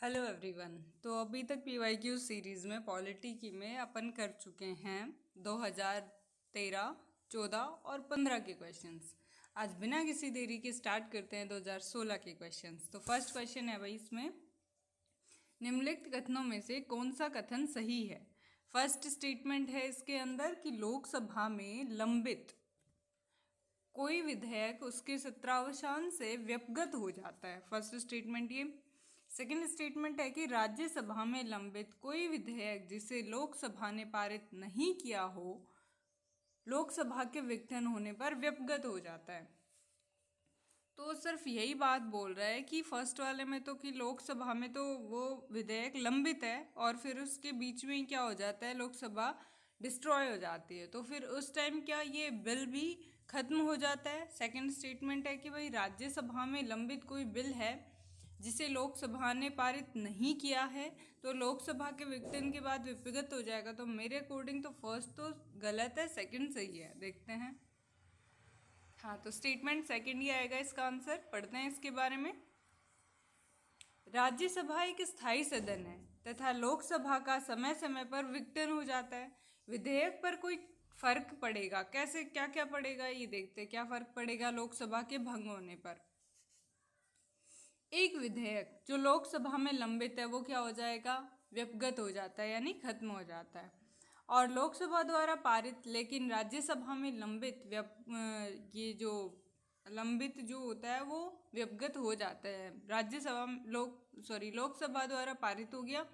Hello everyone. तो अभी तक पीवाईक्यू सीरीज़ में पॉलिटी की में अपन कर चुके हैं 2013, 14 और 15 के क्वेश्चंस। आज बिना किसी देरी के स्टार्ट करते हैं 2016 के क्वेश्चंस। तो फर्स्ट क्वेश्चन है भाई, इसमें निम्नलिखित कथनों में से कौन सा कथन सही है। फर्स्ट स्टेटमेंट है इसके अंदर कि लोकसभा में लंबित कोई विधेयक उसके सत्रावसान से व्यपगत हो जाता है। फर्स्ट स्टेटमेंट ये। सेकंड स्टेटमेंट है कि राज्यसभा में लंबित कोई विधेयक जिसे लोकसभा ने पारित नहीं किया हो, लोकसभा के विघटन होने पर व्यपगत हो जाता है। तो सिर्फ यही बात बोल रहा है कि फर्स्ट वाले में तो कि लोकसभा में तो वो विधेयक लंबित है और फिर उसके बीच में ही क्या हो जाता है, लोकसभा डिस्ट्रॉय हो जाती है, तो फिर उस टाइम क्या ये बिल भी खत्म हो जाता है। सेकंड स्टेटमेंट है कि भाई राज्यसभा में लंबित कोई बिल है जिसे लोकसभा ने पारित नहीं किया है तो लोकसभा के विघटन के बाद विपगत हो जाएगा। तो मेरे अकॉर्डिंग तो फर्स्ट तो गलत है, सेकंड सही है। देखते हैं। हाँ, तो स्टेटमेंट सेकंड ही आएगा इसका आंसर। पढ़ते हैं इसके बारे में। राज्यसभा एक स्थायी सदन है तथा लोकसभा का समय समय पर विघटन हो जाता है। विधेयक पर कोई फर्क पड़ेगा कैसे, क्या क्या पड़ेगा ये देखते हैं। क्या फर्क पड़ेगा लोकसभा के भंग होने पर। एक विधेयक जो लोकसभा में लंबित है वो क्या हो जाएगा, व्यपगत हो जाता है, यानी खत्म हो जाता है। और लोकसभा द्वारा पारित लेकिन राज्यसभा में लंबित ये जो लंबित जो होता है वो व्यपगत हो जाता है। राज्यसभा लोकसभा द्वारा पारित हो गया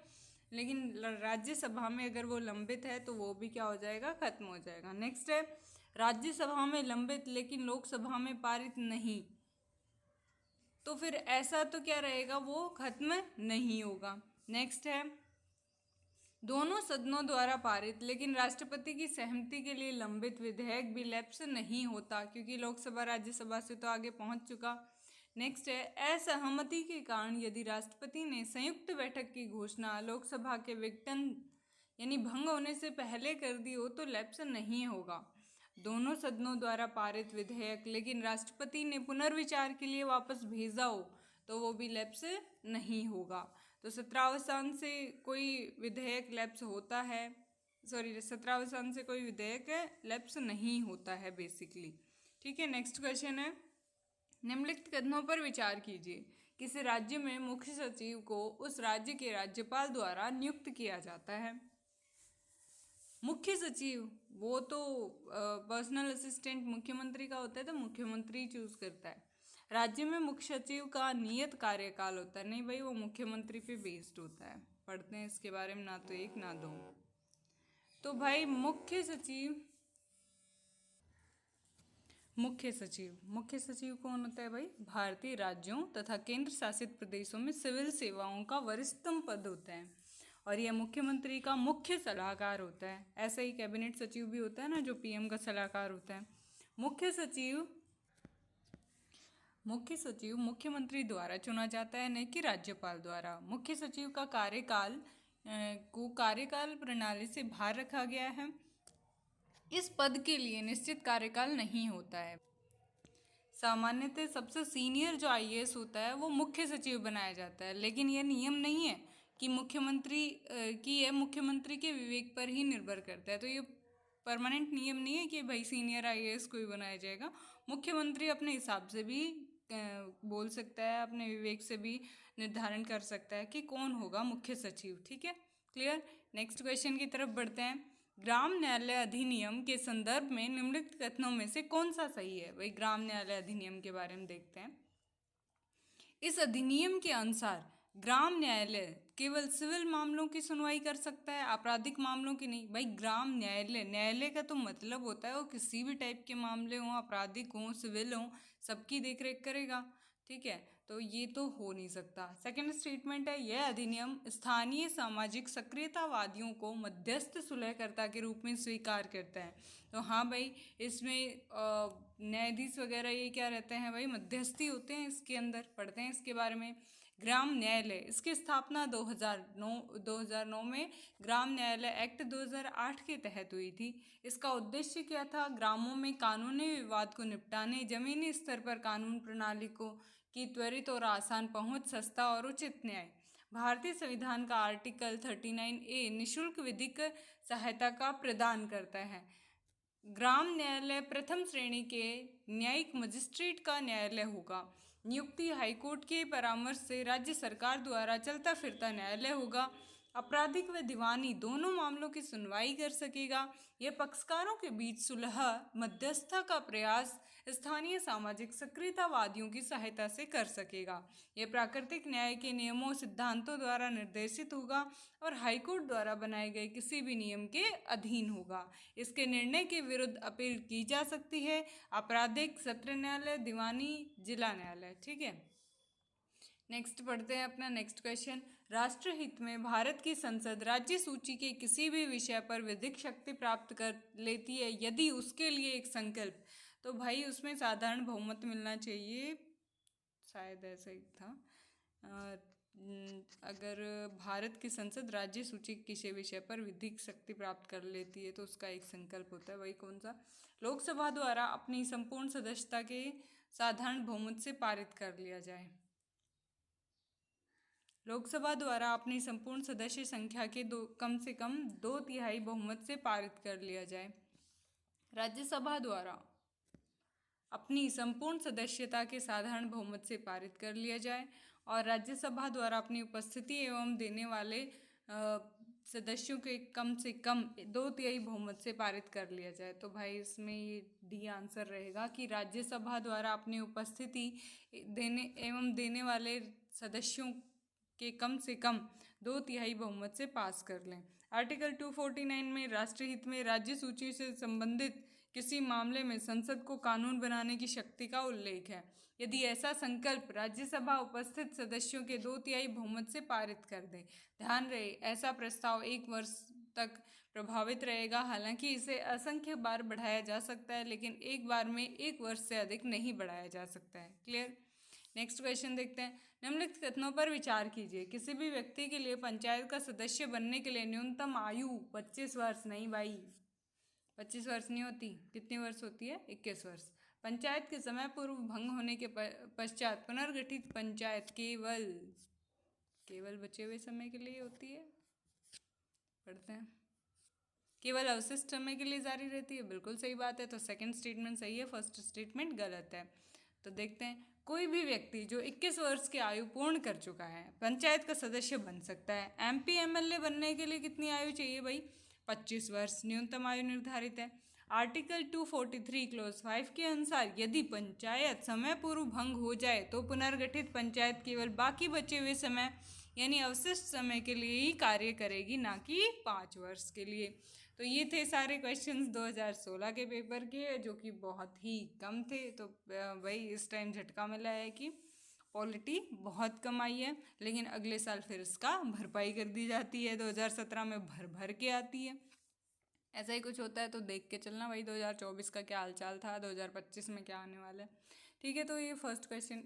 लेकिन राज्यसभा में अगर वो लंबित है तो वो भी क्या हो जाएगा, खत्म हो जाएगा। नेक्स्ट है, राज्यसभा में लंबित लेकिन लोकसभा में पारित नहीं, तो फिर ऐसा तो क्या रहेगा, वो खत्म नहीं होगा। नेक्स्ट है, दोनों सदनों द्वारा पारित लेकिन राष्ट्रपति की सहमति के लिए लंबित विधेयक भी लैप्स नहीं होता क्योंकि लोकसभा राज्यसभा से तो आगे पहुंच चुका। नेक्स्ट है, असहमति के कारण यदि राष्ट्रपति ने संयुक्त बैठक की घोषणा लोकसभा के विघटन यानी भंग होने से पहले कर दी हो तो लैप्स नहीं होगा। दोनों सदनों द्वारा पारित विधेयक लेकिन राष्ट्रपति ने पुनर्विचार के लिए वापस भेजा हो तो वो भी लैप्स नहीं होगा। तो सत्रावसान से कोई विधेयक लैप्स होता है, सत्रावसान से कोई विधेयक लैप्स नहीं होता है बेसिकली। ठीक है, नेक्स्ट क्वेश्चन है, निम्नलिखित कथनों पर विचार कीजिए। किसी राज्य में मुख्य सचिव को उस राज्य के राज्यपाल द्वारा नियुक्त किया जाता है। मुख्य सचिव वो तो पर्सनल असिस्टेंट मुख्यमंत्री का होता है, तो मुख्यमंत्री चूज करता है। राज्य में मुख्य सचिव का नियत कार्यकाल होता है, नहीं भाई वो मुख्यमंत्री पे बेस्ड होता है। पढ़ते हैं इसके बारे में, ना तो एक ना दो। तो भाई मुख्य सचिव कौन होता है भाई, भारतीय राज्यों तथा केंद्र शासित प्रदेशों में सिविल सेवाओं का वरिष्ठतम पद होता है और यह मुख्यमंत्री का मुख्य सलाहकार होता है। ऐसा ही कैबिनेट सचिव भी होता है ना, जो पीएम का सलाहकार होता है। मुख्य सचिव मुख्यमंत्री द्वारा चुना जाता है, न कि राज्यपाल द्वारा। मुख्य सचिव का कार्यकाल प्रणाली से बाहर रखा गया है। इस पद के लिए निश्चित कार्यकाल नहीं होता है। सामान्यतः सबसे सीनियर जो आईएएस होता है वो मुख्य सचिव बनाया जाता है, लेकिन यह नियम नहीं है कि यह मुख्यमंत्री के विवेक पर ही निर्भर करता है। तो ये परमानेंट नियम नहीं है कि भाई सीनियर आईएएस को ही बनाया जाएगा। मुख्यमंत्री अपने हिसाब से भी बोल सकता है, अपने विवेक से भी निर्धारण कर सकता है कि कौन होगा मुख्य सचिव। ठीक है, क्लियर। नेक्स्ट क्वेश्चन की तरफ बढ़ते हैं। ग्राम न्यायालय अधिनियम के संदर्भ में निम्नलिखित कथनों में से कौन सा सही है। भाई ग्राम न्यायालय अधिनियम के बारे में देखते हैं। इस अधिनियम के अनुसार ग्राम न्यायालय केवल सिविल मामलों की सुनवाई कर सकता है, आपराधिक मामलों की नहीं। भाई ग्राम न्यायालय का तो मतलब होता है वो किसी भी टाइप के मामले हों, आपराधिक हों, सिविल हों, सबकी देखरेख करेगा। ठीक है, तो ये तो हो नहीं सकता। सेकंड स्टेटमेंट है, यह अधिनियम स्थानीय सामाजिक सक्रियतावादियों को मध्यस्थ सुलहकर्ता के रूप में स्वीकार करता है। तो हाँ भाई, इसमें न्यायाधीश वगैरह ये क्या रहते हैं भाई, मध्यस्थी होते हैं इसके अंदर। पढ़ते हैं इसके बारे में। ग्राम न्यायालय, इसकी स्थापना 2009 में ग्राम न्यायालय एक्ट 2008 के तहत हुई थी। इसका उद्देश्य क्या था, ग्रामों में कानूनी विवाद को निपटाने, जमीनी स्तर पर कानून प्रणाली को की त्वरित और आसान पहुंच, सस्ता और उचित न्याय, भारतीय संविधान का आर्टिकल 39A निशुल्क विधिक सहायता का प्रदान करता है। ग्राम न्यायालय प्रथम श्रेणी के न्यायिक मजिस्ट्रेट का न्यायालय होगा। नियुक्ति हाईकोर्ट के परामर्श से राज्य सरकार द्वारा चलता फिरता न्यायालय होगा। आपराधिक व दीवानी दोनों मामलों की सुनवाई कर सकेगा। यह पक्षकारों के बीच सुलह मध्यस्थता का प्रयास स्थानीय सामाजिक सक्रियतावादियों की सहायता से कर सकेगा। यह प्राकृतिक न्याय के नियमों सिद्धांतों द्वारा निर्देशित होगा और हाईकोर्ट द्वारा बनाए गए किसी भी नियम के अधीन होगा। इसके निर्णय के विरुद्ध अपील की जा सकती है। आपराधिक सत्र न्यायालय, दीवानी, जिला न्यायालय। ठीक है, नेक्स्ट पढ़ते हैं अपना नेक्स्ट क्वेश्चन। राष्ट्रहित में भारत की संसद राज्य सूची के किसी भी विषय पर विधिक शक्ति प्राप्त कर लेती है यदि उसके लिए एक संकल्प, तो भाई उसमें साधारण बहुमत मिलना चाहिए, शायद ऐसा ही था। अगर भारत की संसद राज्य सूची के किसी विषय पर विधिक शक्ति प्राप्त कर लेती है तो उसका एक संकल्प होता है, वही कौन सा? लोकसभा द्वारा अपनी संपूर्ण सदस्यता के साधारण बहुमत से पारित कर लिया जाए। लोकसभा द्वारा अपनी संपूर्ण सदस्य संख्या के कम से कम 2/3 बहुमत से पारित कर लिया जाए। राज्यसभा द्वारा अपनी संपूर्ण सदस्यता के साधारण बहुमत से पारित कर लिया जाए और राज्यसभा द्वारा अपनी उपस्थिति एवं देने वाले सदस्यों के कम से कम 2/3 बहुमत से पारित कर लिया जाए। तो भाई इसमें ये डी आंसर रहेगा कि राज्यसभा द्वारा अपनी उपस्थिति देने वाले सदस्यों के कम से कम 2/3 बहुमत से पास कर लें। आर्टिकल 249 में राष्ट्रीय हित में राज्य सूची से संबंधित किसी मामले में संसद को कानून बनाने की शक्ति का उल्लेख है यदि ऐसा संकल्प राज्यसभा उपस्थित सदस्यों के 2/3 बहुमत से पारित कर दे। ध्यान रहे, ऐसा प्रस्ताव 1 वर्ष तक प्रभावित रहेगा। हालांकि इसे असंख्य बार बढ़ाया जा सकता है, लेकिन एक बार में 1 वर्ष से अधिक नहीं बढ़ाया जा सकता है। क्लियर? नेक्स्ट क्वेश्चन देखते हैं। निम्नलिखित कथनों पर विचार कीजिए। किसी भी व्यक्ति के लिए पंचायत का सदस्य बनने के लिए न्यूनतम आयु 25 वर्ष नहीं भाई, 25 वर्ष नहीं होती। कितनी वर्ष होती है? 21 वर्ष। पंचायत के समय पूर्व भंग होने के पश्चात पुनर्गठित पंचायत केवल बचे हुए समय के लिए होती है। पढ़ते हैं। केवल अवशिष्ट समय के लिए जारी रहती है। बिल्कुल सही बात है। तो सेकंड स्टेटमेंट सही है, फर्स्ट स्टेटमेंट गलत है। तो देखते हैं। कोई भी व्यक्ति जो 21 वर्ष की आयु पूर्ण कर चुका है पंचायत का सदस्य बन सकता है। MP MLA बनने के लिए कितनी आयु चाहिए भाई? 25 वर्ष न्यूनतम आयु निर्धारित है। आर्टिकल 243 क्लोज 5 के अनुसार यदि पंचायत समय पूर्व भंग हो जाए तो पुनर्गठित पंचायत केवल बाकी बचे हुए समय यानी अवशिष्ट समय के लिए ही कार्य करेगी, ना कि 5 वर्ष के लिए। तो ये थे सारे क्वेश्चंस 2016 के पेपर के, जो कि बहुत ही कम थे। तो भाई इस टाइम झटका मिला है कि पॉलिटी बहुत कम आई है, लेकिन अगले साल फिर इसका भरपाई कर दी जाती है। 2017 में भर के आती है। ऐसा ही कुछ होता है, तो देख के चलना भाई 2024 का क्या हालचाल था, 2025 में क्या आने वाला है। ठीक है, तो ये फर्स्ट क्वेश्चन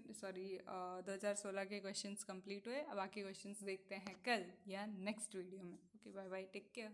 2016 के क्वेश्चंस कंप्लीट हुए। अब बाकी क्वेश्चंस देखते हैं कल या नेक्स्ट वीडियो में। Okay, bye bye, take care.